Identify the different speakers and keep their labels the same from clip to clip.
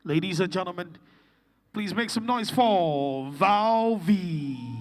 Speaker 1: Ladies and gentlemen, please make some noise for Valvi.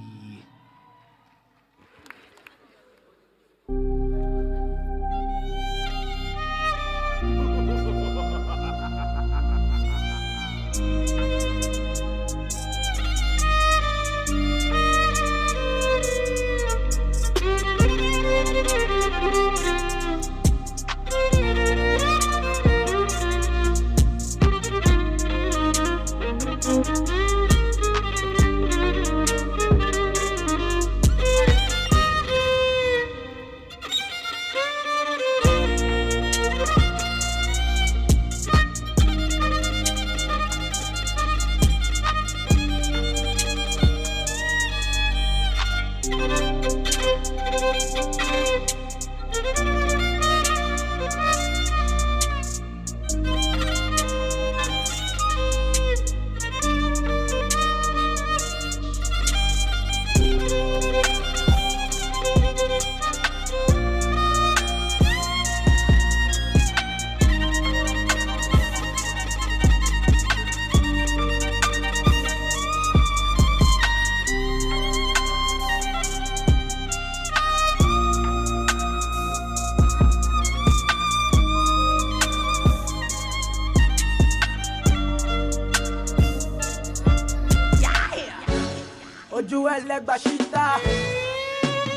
Speaker 2: Bashita,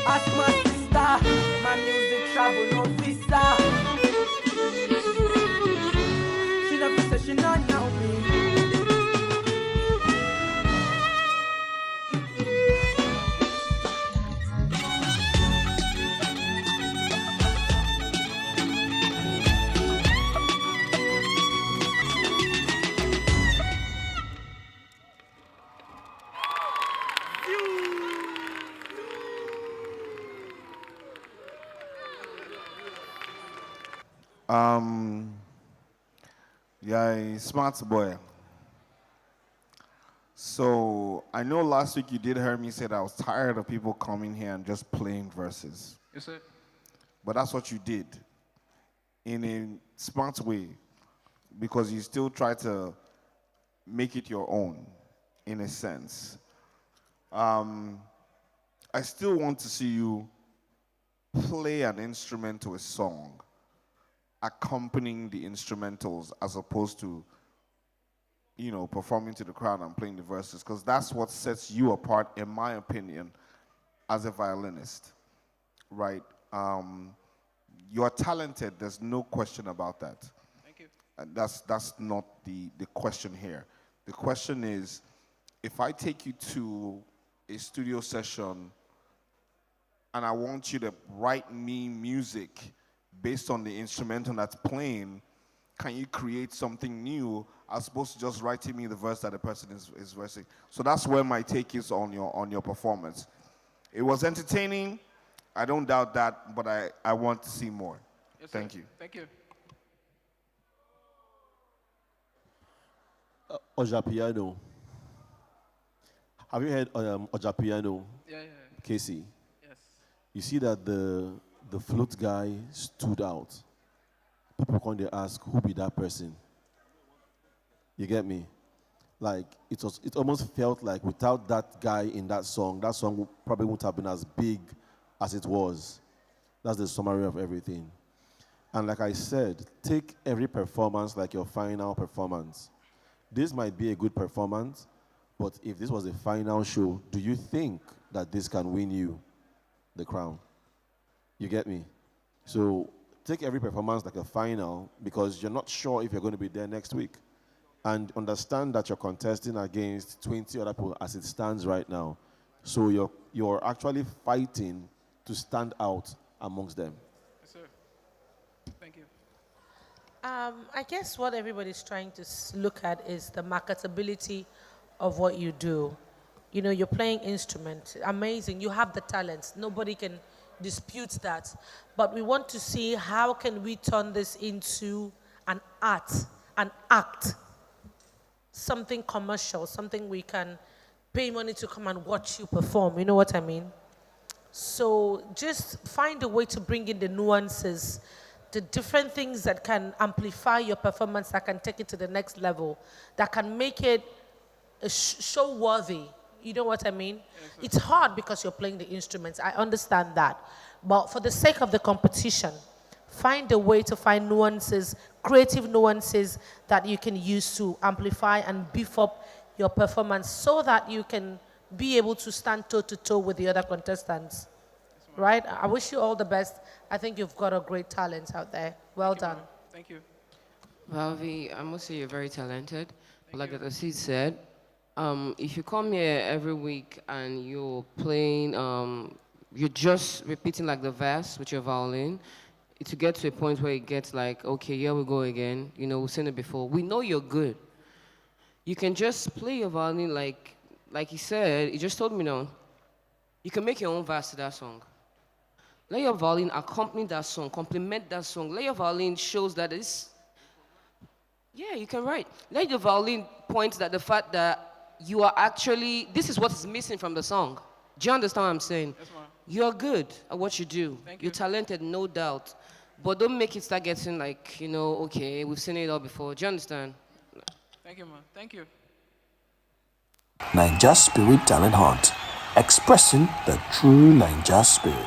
Speaker 2: ask my sister, my music travel no visa. She never said she not know me.
Speaker 3: Yeah, smart boy. So I know last week you did hear me say that I was tired of people coming here and just playing verses.
Speaker 1: Yes, sir.
Speaker 3: But that's what you did in a smart way because you still try to make it your own in a sense. I still want to see you play an instrument to a song, accompanying the instrumentals as opposed to, performing to the crowd and playing the verses, because that's what sets you apart, in my opinion, as a violinist, right? You're talented, there's no question about that.
Speaker 1: Thank you.
Speaker 3: And that's not the question here. The question is, if I take you to a studio session and I want you to write me music based on the instrumental that's playing, can you create something new as opposed to just writing me the verse that the person is versing? So that's where my take is on your performance. It was entertaining, I don't doubt that, but I want to see more.
Speaker 1: Yes,
Speaker 3: Thank
Speaker 1: sir.
Speaker 3: you.
Speaker 1: Thank you.
Speaker 4: Ojapiano. Have you heard Ojapiano,
Speaker 1: Yeah.
Speaker 4: Casey?
Speaker 1: Yes.
Speaker 4: You see that the flute guy stood out. People come to ask, who be that person? You get me? Like, it almost felt like without that guy in that song probably wouldn't have been as big as it was. That's the summary of everything. And like I said, take every performance like your final performance. This might be a good performance, but if this was a final show, do you think that this can win you the crown? You get me? So take every performance like a final because you're not sure if you're going to be there next week. And understand that you're contesting against 20 other people as it stands right now. So you're actually fighting to stand out amongst them.
Speaker 1: Yes, sir. Thank you.
Speaker 5: I guess what everybody's trying to look at is the marketability of what you do. You know, you're playing instrument, amazing. You have the talents. Nobody can dispute that. But we want to see how can we turn this into an art, an act, something commercial, something we can pay money to come and watch you perform. You know what I mean? So just find a way to bring in the nuances the different things that can amplify your performance, that can take it to the next level, that can make it show worthy. You know what I mean? It's hard because you're playing the instruments. I understand that. But for the sake of the competition, find a way to find nuances, creative nuances that you can use to amplify and beef up your performance so that you can be able to stand toe-to-toe with the other contestants. Right? I wish you all the best. I think you've got a great talent out there. Well done.
Speaker 6: Thank you.
Speaker 7: Valvi, I must say you're very talented. Like the Sid said, if you come here every week and you're playing, you're just repeating like the verse with your violin, to get to a point where it gets like, okay, here we go again. You know, we've seen it before. We know you're good. You can just play your violin like he said. He just told me now. You can make your own verse to that song. Let your violin accompany that song, complement that song. Let your violin shows that it's, yeah, you can write. Let your violin point that the fact that you are actually, this is what is missing from the song. Do you understand what I'm saying?
Speaker 6: Yes, ma'am.
Speaker 7: You're good at what you do.
Speaker 6: Thank you.
Speaker 7: You're talented, no doubt. But don't make it start getting like, you know, okay, we've seen it all before. Do you understand?
Speaker 6: Thank you, man. Thank you.
Speaker 8: Ninja Spirit Talent Hunt, expressing the true Ninja spirit.